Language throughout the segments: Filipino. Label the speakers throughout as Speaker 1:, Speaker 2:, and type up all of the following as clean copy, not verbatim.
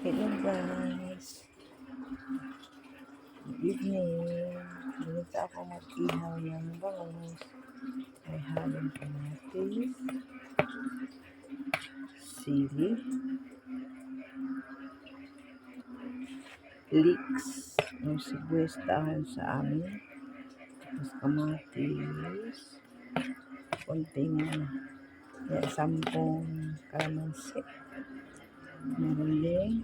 Speaker 1: Hello guys, good evening. Dito ako mag-ihaw ng bangus. May halong kamatis, sili, leeks, yung sibuyas dahil sa amin, tapos kamatis, konting sampung kalamansi, meron din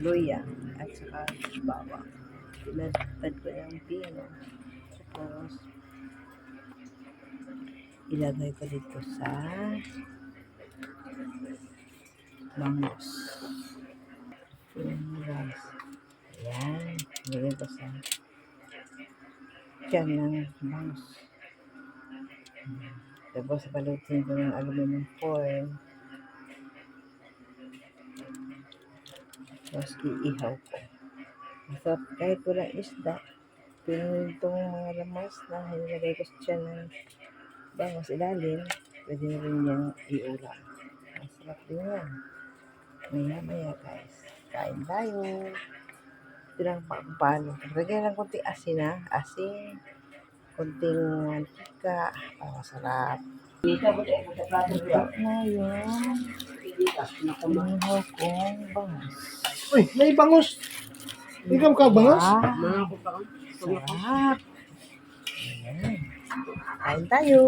Speaker 1: luya at saka bawang. Tinatad ko yung pino. Tapos, ilagay ko dito sa bangus. Yung rice. Ayan. Ilagay ko sa tiyan ng bangus. Tapos, balutin ko ng aluminum foil. Tapos, iihaw ko. Masarap kahit walang isda. Pinitong mga lamas na hinilagay ko sa tiyan ng bangus ilalim. Pwede na rin niyang iulam. Masarap din yan. Maya guys. Kain tayo. Ito lang palo. Lagyan lang konting asin ha. Asin. Konting mantika. Para masarap. Ito na yung inihaw kong bangus.
Speaker 2: Uy, may bangus. Ikaw ka bangus?
Speaker 1: Wow. Sarap. Ayan. Kain tayo.